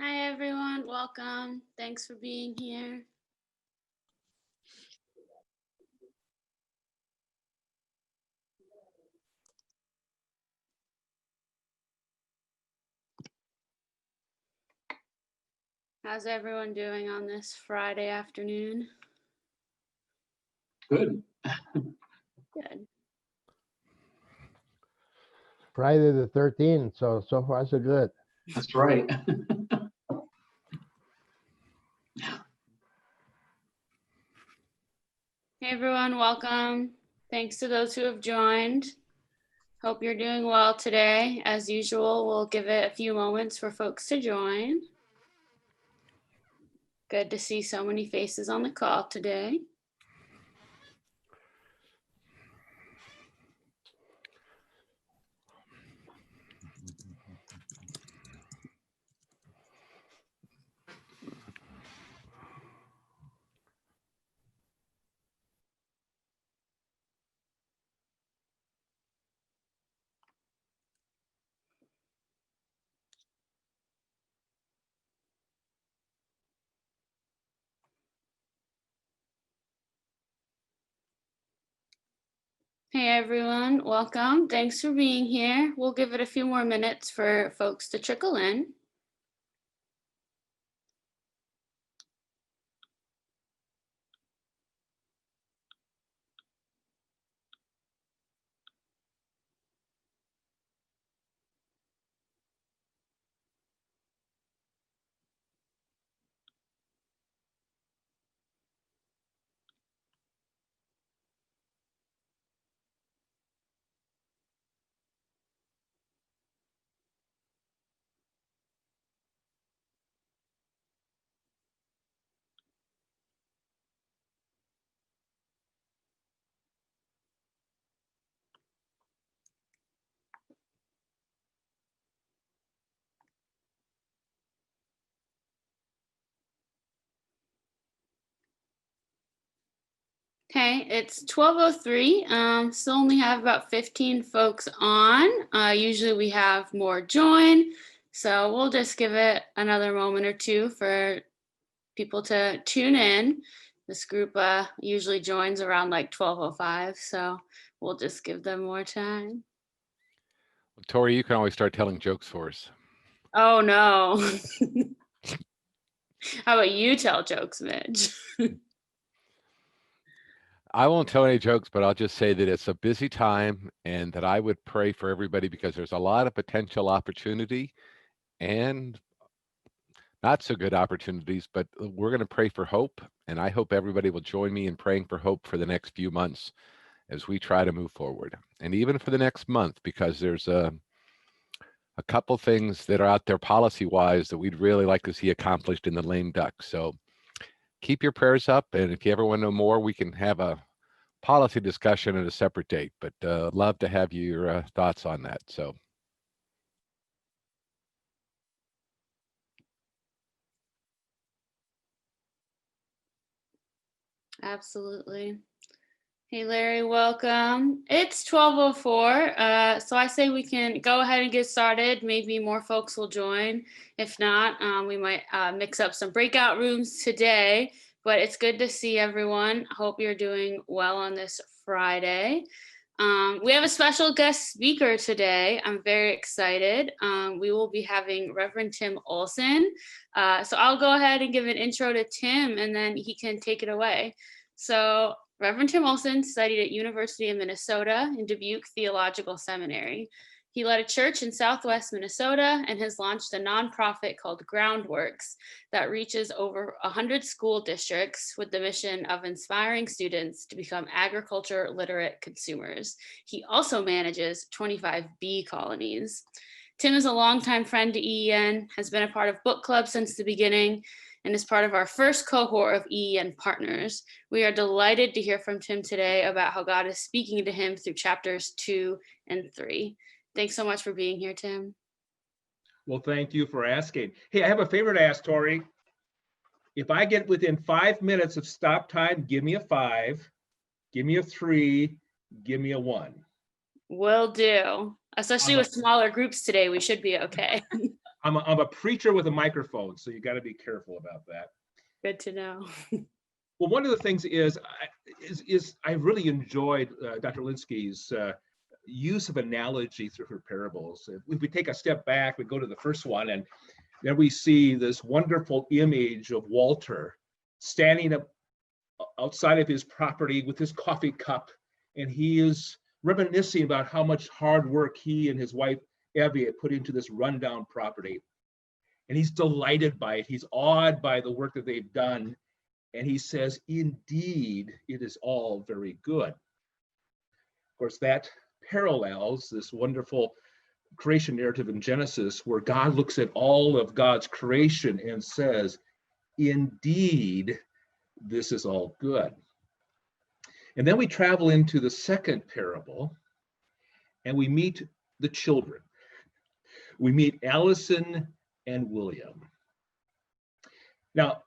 Hi, everyone. Welcome. Thanks for being here. How's everyone doing on this Friday afternoon? Good. Good. Friday the 13th, so far so good. That's right. Hey, everyone. Welcome. Thanks to those who have joined. Hope you're doing well today. As usual, we'll give it a few moments for folks to join. Good to see so many faces on the call today. Hey, everyone. Welcome. Thanks for being here. We'll give it a few more minutes for folks to trickle in. Okay, it's 12:03. Still only have about 15 folks on. Usually we have more join, so we'll just give it another moment or two for people to tune in. This group usually joins around like 12:05, so we'll just give them more time. Tori, you can always start telling jokes for us. Oh no. How about you tell jokes, Mitch? I won't tell any jokes, but I'll just say that it's a busy time and that I would pray for everybody because there's a lot of potential opportunity and not so good opportunities, but we're going to pray for hope. And I hope everybody will join me in praying for hope for the next few months as we try to move forward. And even for the next month, because there's a couple things that are out there policy-wise that we'd really like to see accomplished in the lame duck. So keep your prayers up, and if you ever want to know more, we can have a policy discussion at a separate date, but love to have your thoughts on that. So Absolutely. Hey, Larry, welcome. It's 12:04, so I say we can go ahead and get started. Maybe more folks will join. If not, we might mix up some breakout rooms today, but it's good to see everyone. Hope you're doing well on this Friday. We have a special guest speaker today. I'm very excited. We will be having Reverend Tim Olson. So I'll go ahead and give an intro to Tim, and then he can take it away. So Reverend Tim Olson studied at University of Minnesota in Dubuque Theological Seminary. He led a church in Southwest Minnesota and has launched a nonprofit called Groundworks that reaches over 100 school districts with the mission of inspiring students to become agriculture literate consumers. He also manages 25 bee colonies. Tim is a longtime friend to EEN, has been a part of book club since the beginning, and is part of our first cohort of EEN partners. We are delighted to hear from Tim today about how God is speaking to him through chapters 2 and 3. Thanks so much for being here, Tim. Well, thank you for asking. Hey, I have a favor to ask, Tori. If I get within 5 minutes of stop time, give me a 5, give me a 3, give me a 1. Will do. Especially with smaller groups today, we should be okay. I'm a preacher with a microphone, so you got to be careful about that. Good to know. Well, one of the things is I really enjoyed Dr. Linsky's use of analogy through her parables. If we take a step back, we go to the first one, and then we see this wonderful image of Walter standing up outside of his property with his coffee cup, and he is reminiscing about how much hard work he and his wife Evie had put into this rundown property. And he's delighted by it. He's awed by the work that they've done. And he says, indeed, it is all very good. Of course, that parallels this wonderful creation narrative in Genesis, where God looks at all of God's creation and says, indeed, this is all good. And then we travel into the second parable, and we meet the children. We meet Allison and William. Now,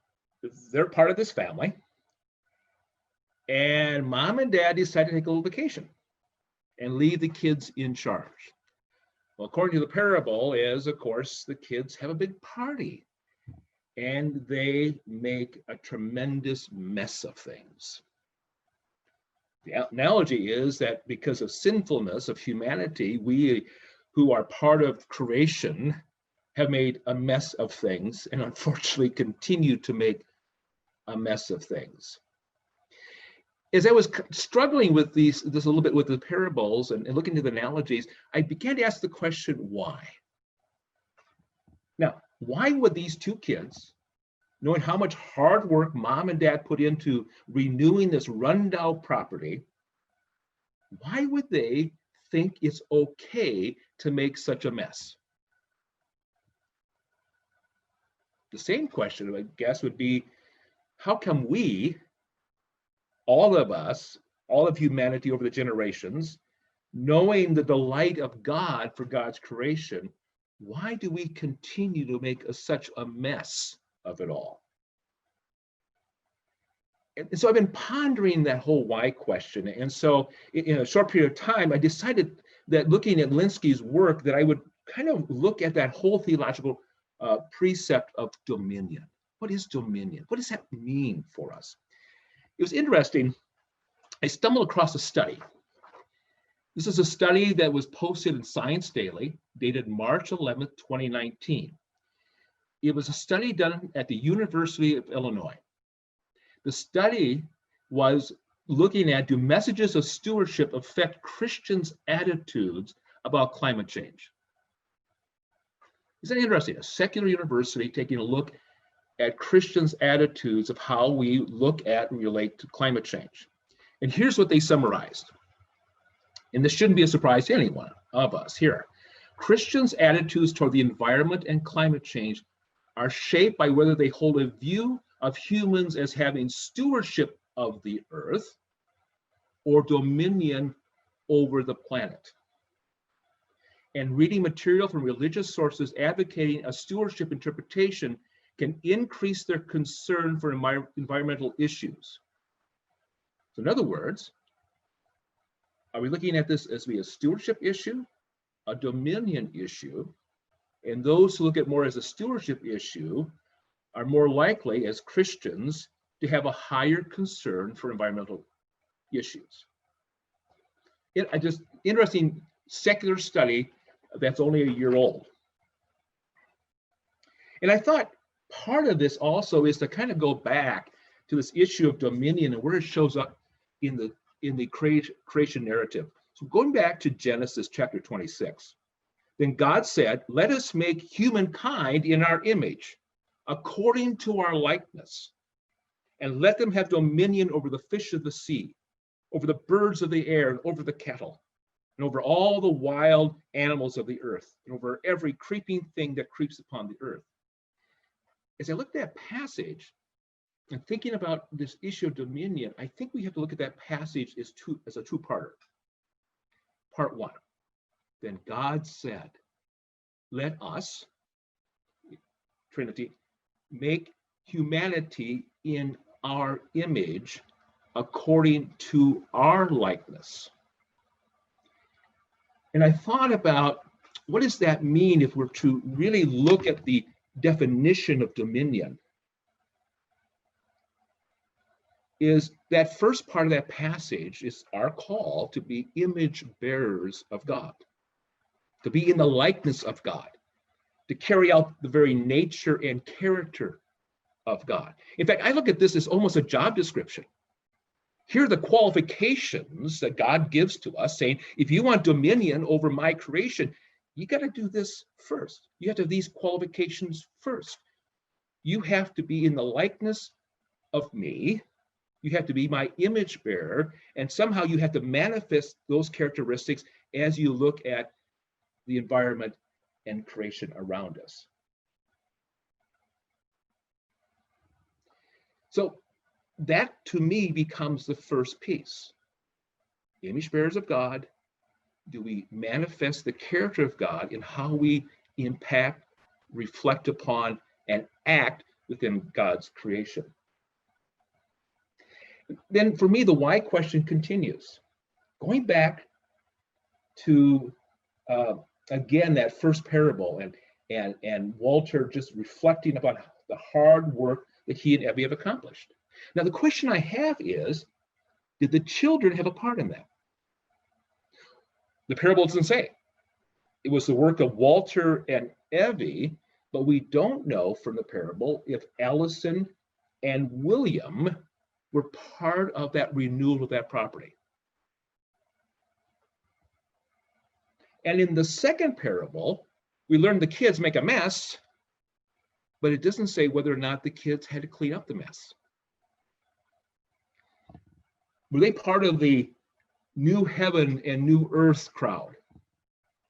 they're part of this family, and mom and dad decide to take a little vacation and leave the kids in charge. Well, according to the parable is, of course, the kids have a big party, and they make a tremendous mess of things. The analogy is that because of sinfulness of humanity, we who are part of creation have made a mess of things, and unfortunately continue to make a mess of things. As I was struggling with this a little bit with the parables and looking at the analogies, I began to ask the question, why? Now, why would these two kids, knowing how much hard work mom and dad put into renewing this rundown property, why would they think it's okay to make such a mess? The same question, I guess, would be, how come we, all of us, all of humanity over the generations, knowing the delight of God for God's creation, why do we continue to make such a mess of it all? And so I've been pondering that whole why question. And so in a short period of time, I decided that looking at Linsky's work, that I would kind of look at that whole theological precept of dominion. What is dominion? What does that mean for us? It was interesting. I stumbled across a study. This is a study that was posted in Science Daily, dated March 11th, 2019. It was a study done at the University of Illinois. The study was looking at, do messages of stewardship affect Christians' attitudes about climate change? Isn't that interesting? A secular university taking a look at Christians' attitudes of how we look at and relate to climate change. And here's what they summarized. And this shouldn't be a surprise to anyone of us here. Christians' attitudes toward the environment and climate change are shaped by whether they hold a view of humans as having stewardship of the earth or dominion over the planet. And reading material from religious sources advocating a stewardship interpretation can increase their concern for environmental issues. So in other words, are we looking at this as a stewardship issue, a dominion issue? And those who look at more as a stewardship issue are more likely as Christians to have a higher concern for environmental issues. Interesting secular study that's only a year old. And I thought part of this also is to kind of go back to this issue of dominion and where it shows up in the creation narrative. So going back to Genesis chapter 26, then God said, let us make humankind in our image, according to our likeness, and let them have dominion over the fish of the sea, over the birds of the air, and over the cattle, and over all the wild animals of the earth, and over every creeping thing that creeps upon the earth. As I looked at that passage and thinking about this issue of dominion, I think we have to look at that passage as a two-parter. Part one, then God said, let us, Trinity, make humanity in our image according to our likeness. And I thought about what does that mean if we're to really look at the definition of dominion? Is that first part of that passage is our call to be image bearers of God, to be in the likeness of God, to carry out the very nature and character of God. In fact, I look at this as almost a job description. Here are the qualifications that God gives to us, saying, if you want dominion over my creation, you got to do this first. You have to have these qualifications first. You have to be in the likeness of me. You have to be my image bearer, and somehow you have to manifest those characteristics as you look at the environment and creation around us. So that to me becomes the first piece. Image bearers of God, do we manifest the character of God in how we impact, reflect upon, and act within God's creation? Then for me, the why question continues. Going back to, again, that first parable and Walter just reflecting upon the hard work that he and Evie have accomplished. Now, the question I have is, did the children have a part in that? The parable doesn't say. It was the work of Walter and Evie, but we don't know from the parable if Allison and William were part of that renewal of that property. And in the second parable, we learn the kids make a mess, but it doesn't say whether or not the kids had to clean up the mess. Were they part of the new heaven and new earth crowd?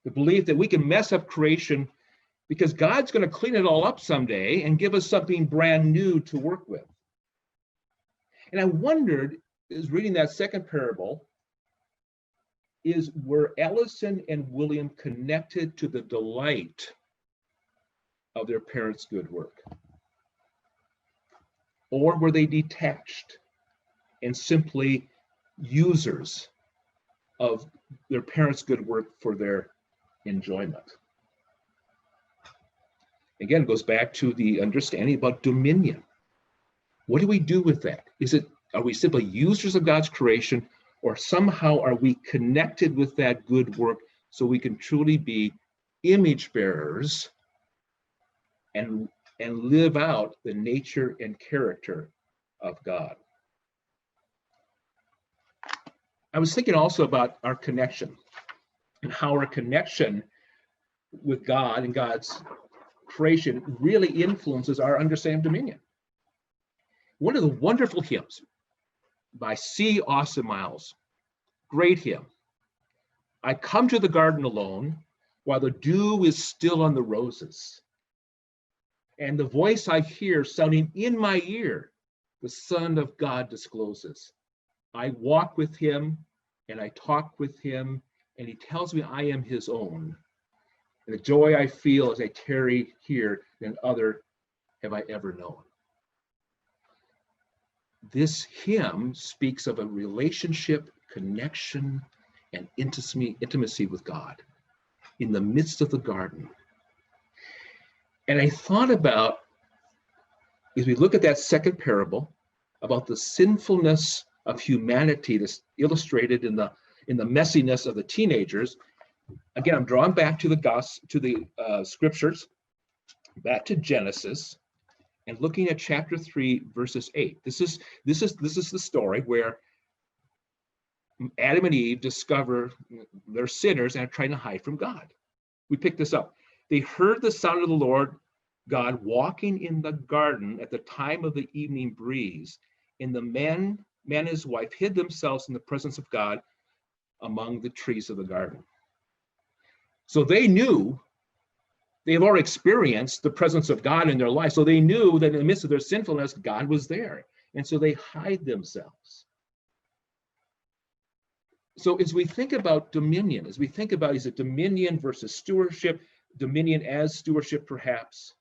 The belief that we can mess up creation because God's going to clean it all up someday and give us something brand new to work with. And I wondered, as reading that second parable, were Allison and William connected to the delight of their parents' good work? Or were they detached and simply users of their parents' good work for their enjoyment? Again, it goes back to the understanding about dominion. What do we do with that? Are we simply users of God's creation, or somehow are we connected with that good work so we can truly be image bearers and live out the nature and character of God? I was thinking also about our connection and how our connection with God and God's creation really influences our understanding of dominion. One of the wonderful hymns by C. Austin Miles, great hymn. I come to the garden alone while the dew is still on the roses, and the voice I hear sounding in my ear, the Son of God discloses. I walk with him and I talk with him, and he tells me I am his own. And the joy I feel as I tarry here than other have I ever known. This hymn speaks of a relationship, connection, and intimacy with God in the midst of the garden. And I thought about, as we look at that second parable, about the sinfulness of humanity that's illustrated in the messiness of the teenagers. Again, I'm drawn back to the scriptures, back to Genesis, and looking at chapter 3, verses 8. This is the story where Adam and Eve discover they're sinners and are trying to hide from God. We pick this up. They heard the sound of the Lord God walking in the garden at the time of the evening breeze, and the man and his wife hid themselves in the presence of God among the trees of the garden. So they knew, they've already experienced the presence of God in their life. So they knew that in the midst of their sinfulness, God was there. And so they hide themselves. So as we think about dominion, as we think about, is it dominion versus stewardship, dominion as stewardship perhaps,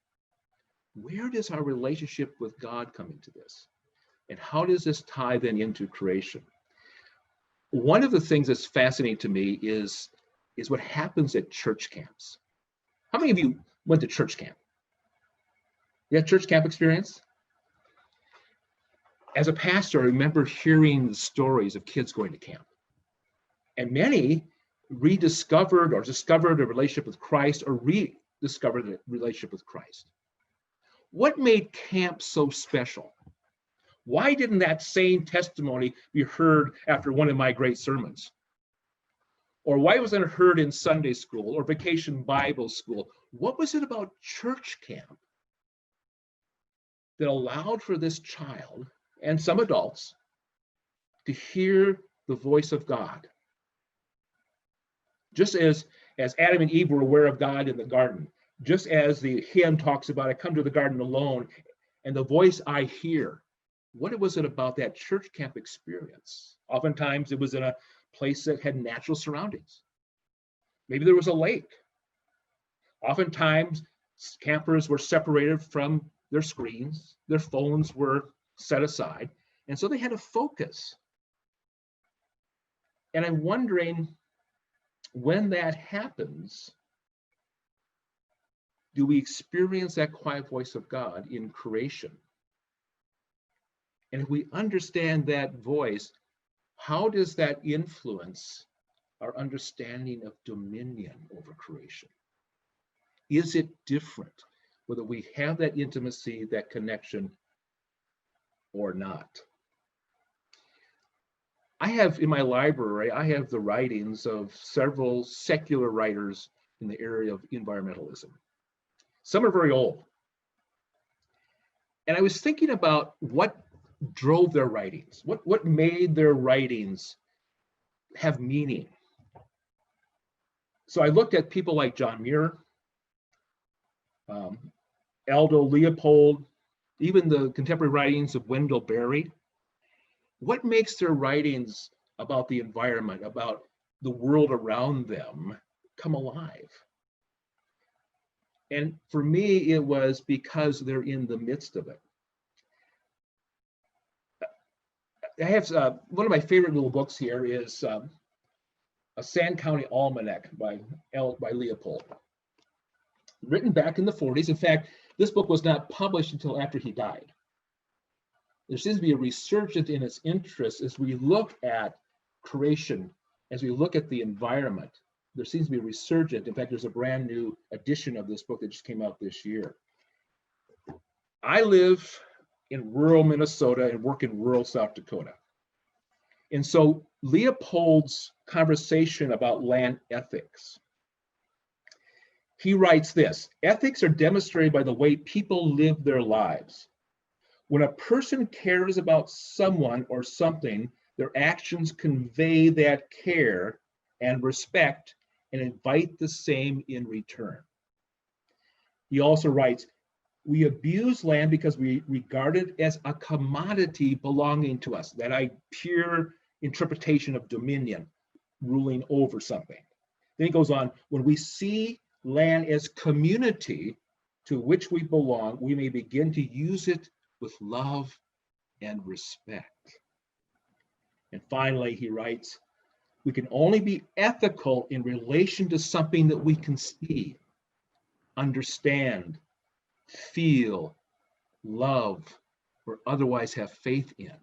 where does our relationship with God come into this? And how does this tie then into creation? One of the things that's fascinating to me is what happens at church camps. How many of you went to church camp? You had church camp experience? As a pastor, I remember hearing the stories of kids going to camp. And many rediscovered or discovered a relationship with Christ or rediscovered a relationship with Christ. What made camp so special? Why didn't that same testimony be heard after one of my great sermons? Or why wasn't it heard in Sunday school or vacation Bible school? What was it about church camp that allowed for this child and some adults to hear the voice of God? Just as Adam and Eve were aware of God in the garden, just as the hymn talks about, I come to the garden alone, and the voice I hear. What was it about that church camp experience? Oftentimes it was in a place that had natural surroundings. Maybe there was a lake. Oftentimes campers were separated from their screens, their phones were set aside, and so they had a focus. And I'm wondering, when that happens, do we experience that quiet voice of God in creation? And if we understand that voice, how does that influence our understanding of dominion over creation? Is it different whether we have that intimacy, that connection, or not? I have in my library, I have the writings of several secular writers in the area of environmentalism. Some are very old. And I was thinking about what drove their writings, what made their writings have meaning. So I looked at people like John Muir, Aldo Leopold, even the contemporary writings of Wendell Berry. What makes their writings about the environment, about the world around them, come alive? And for me, it was because they're in the midst of it. I have one of my favorite little books here is a Sand County Almanac by Leopold, written back in the 40s. In fact, this book was not published until after he died. There seems to be a resurgence in its interest as we look at creation, as we look at the environment. There seems to be a resurgence. In fact, there's a brand new edition of this book that just came out this year. I live in rural Minnesota and work in rural South Dakota. And so Leopold's conversation about land ethics, he writes this: ethics are demonstrated by the way people live their lives. When a person cares about someone or something, their actions convey that care and respect and invite the same in return. He also writes, we abuse land because we regard it as a commodity belonging to us, that pure interpretation of dominion, ruling over something. Then he goes on, when we see land as community to which we belong, we may begin to use it with love and respect. And finally, he writes, we can only be ethical in relation to something that we can see, understand, feel, love, or otherwise have faith in.